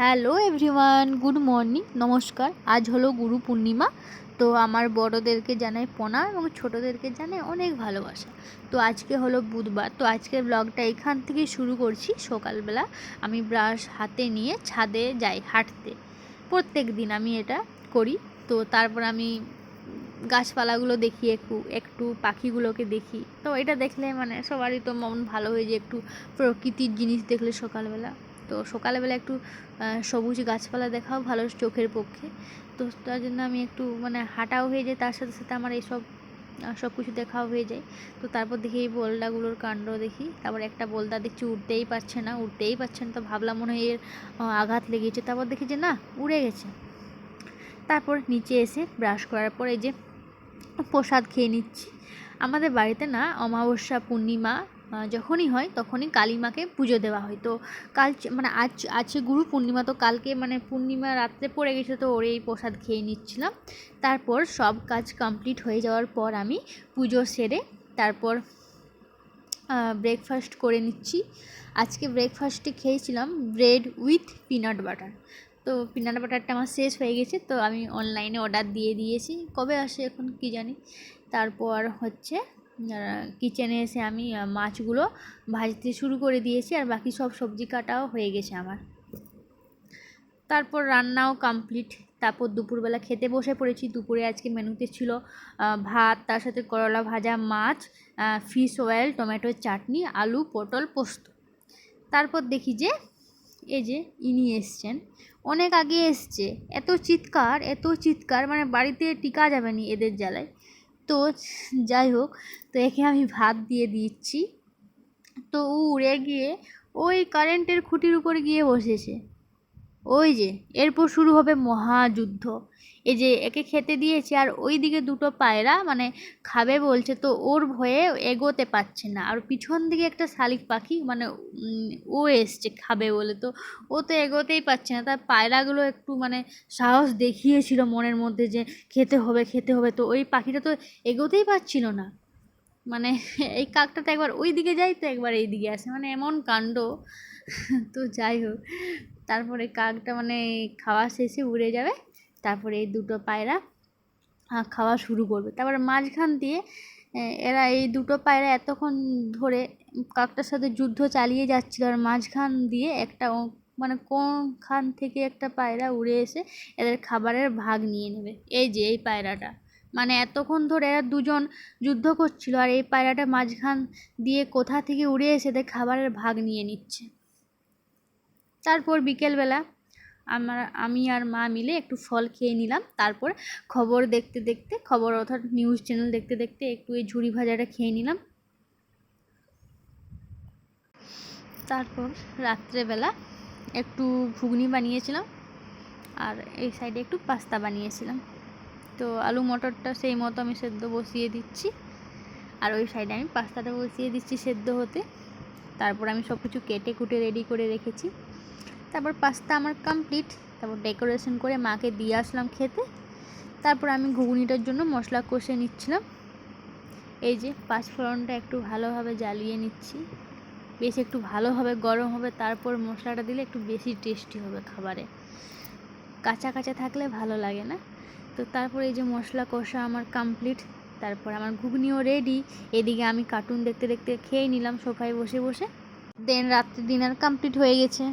Hello everyone, good morning, নমস্কার। আজ হলো গুরু পূর্ণিমা। তো আমার বড়োদেরকে জানাই প্রণাম এবং ছোটোদেরকে জানাই অনেক ভালোবাসা। তো আজকে হলো বুধবার। তো আজকের ব্লগটা এখান থেকেই শুরু করছি। সকালবেলা আমি ব্রাশ হাতে নিয়ে ছাদে যাই হাঁটতে। প্রত্যেক দিন আমি এটা করি। তো তারপর আমি গাছপালাগুলো দেখি, একটু একটু পাখিগুলোকে দেখি। তো এটা দেখলে মানে সবারই তো মন ভালো হয়ে যায়, একটু প্রকৃতির জিনিস দেখলে সকালবেলা। তো সকালবেলা একটু সবুজ গাছপালা দেখাও ভালো চোখের পক্ষে। তো তার জন্য আমি একটু মানে হাঁটাও হয়ে যায়, তার সাথে সাথে আমার এইসব সব কিছু দেখাও হয়ে যায়। তো তারপর দেখি এই বোলদাগুলোর কাণ্ড দেখি। তারপর একটা বোলদা দেখছি উঠতেই পারছে না। তো ভাবলাম মনে হয় এর আঘাত লেগেছে। তারপর দেখি যে না, উড়ে গেছে। তারপর নিচে এসে ব্রাশ করার পর এই যে প্রসাদ খেয়ে নিচ্ছি। আমাদের বাড়িতে না অমাবস্যা পূর্ণিমা যখনই হয় তখনই কালী মাকে পুজো দেওয়া হয়। তো কাল মানে আজ আছে গুরু পূর্ণিমা, তো কালকে মানে পূর্ণিমা রাত্রে পড়ে গেছে, তো ওর এই প্রসাদ খেয়ে নিচ্ছিলাম। তারপর সব কাজ কমপ্লিট হয়ে যাওয়ার পর আমি পুজো সেরে তারপর ব্রেকফাস্ট করে নিচ্ছি। আজকে ব্রেকফাস্টে খেয়েছিলাম ব্রেড উইথ পিনাট বাটার। তো পিনাট বাটারটা আমার শেষ হয়ে গেছে, তো আমি অনলাইনে অর্ডার দিয়ে দিয়েছি, কবে আসে এখন কি জানি। তারপর হচ্ছে কিচেনে এসে আমি মাছগুলো ভাজতে শুরু করে দিয়েছি, আর বাকি সব সবজি কাটাও হয়ে গেছে আমার। তারপর রান্নাও কমপ্লিট। তারপর দুপুরবেলা খেতে বসে পড়েছি। দুপুরে আজকে মেনুতে ছিল ভাত, তার সাথে করলা ভাজা, মাছ, ফিশ অয়েল, টমেটোর চাটনি, আলু পটল পোস্ত। তারপর দেখি যে এই যে ইনি এসছেন, অনেক আগে এসছে। এত চিৎকার মানে বাড়িতে টিকা যাবে না এদের জ্বালায়। তো যাই হোক, তো একে আমি ভাত দিয়ে দিচ্ছি। তো ও উড়ে গিয়ে ওই কারেন্টের খুঁটির উপরে গিয়ে বসেছে। ওই যে এরপর শুরু হবে মহাযুদ্ধ। এই যে একে খেতে দিয়েছে, আর ওই দিকে দুটো পায়রা মানে খাবে বলছে, তো ওর ভয়ে এগোতে পারছে না। আর পিছন দিকে একটা শালিক পাখি মানে ও এসছে খাবে বলে, তো ও তো এগোতেই পারছে না। তার পায়রাগুলো একটু মানে সাহস দেখিয়েছিল মনের মধ্যে যে খেতে হবে, তো ওই পাখিটা তো এগোতেই পারছিল না। মানে এই কাকটা তো একবার ওই দিকে যায়, তো একবার এই দিকে আসে, মানে এমন কাণ্ড। তো যাই হোক, তারপরে কাকটা মানে খাওয়া শেষে উড়ে যাবে। তারপরে এই দুটো পায়রা খাওয়া শুরু করবে। তারপরে মাঝখান দিয়ে এরা এই দুটো পায়রা এতক্ষণ ধরে কাকটার সাথে যুদ্ধ চালিয়ে যাচ্ছিল, আর মাঝখান দিয়ে একটা মানে কোনখান থেকে একটা পায়রা উড়ে এসে এদের খাবারের ভাগ নিয়ে নেবে। এই যে এই পায়রাটা মানে এতক্ষণ ধরে এরা দুজন যুদ্ধ করছিল, আর এই পায়রাটা মাঝখান দিয়ে কোথা থেকে উড়ে এসে এদের খাবারের ভাগ নিয়ে নিচ্ছে। তারপর বিকেলবেলা আমি আর মা মিলে একটু ফল খেয়ে নিলাম। তারপর খবর অর্থাৎ নিউজ চ্যানেল দেখতে দেখতে একটু এই ঝুড়ি ভাজাটা খেয়ে নিলাম। তারপর রাত্রেবেলা একটু ঘুগনি বানিয়েছিলাম, আর এই সাইডে একটু পাস্তা বানিয়েছিলাম। তো আলু মটরটা সেই মতো আমি সেদ্ধ বসিয়ে দিচ্ছি, আর ওই সাইডে আমি পাস্তাটা বসিয়ে দিচ্ছি সেদ্ধ হতে। তারপর আমি সব কিছু কেটে কুটে রেডি করে রেখেছি। তারপর পাস্তা আমার কমপ্লিট। তারপর ডেকোরেশন করে মাকে দিয়ে আসলাম খেতে। তারপর আমি ঘুগনিটার জন্য মশলা কষে নিচ্ছিলাম। এই যে পাঁচফোড়নটা একটু ভালোভাবে জ্বালিয়ে নিচ্ছি, বেশ একটু ভালোভাবে গরম হবে, তারপর মশলাটা দিলে একটু বেশি টেস্টি হবে খাবারে। কাঁচা কাঁচা থাকলে ভালো লাগে না। তো তারপর এই যে মশলা কষা আমার কমপ্লিট। তারপর আমার ঘুগনিও রেডি। এদিকে আমি কার্টুন দেখতে দেখতে খেয়ে নিলাম সোফায় বসে বসে। দেন রাত্রে ডিনার কমপ্লিট হয়ে গেছে।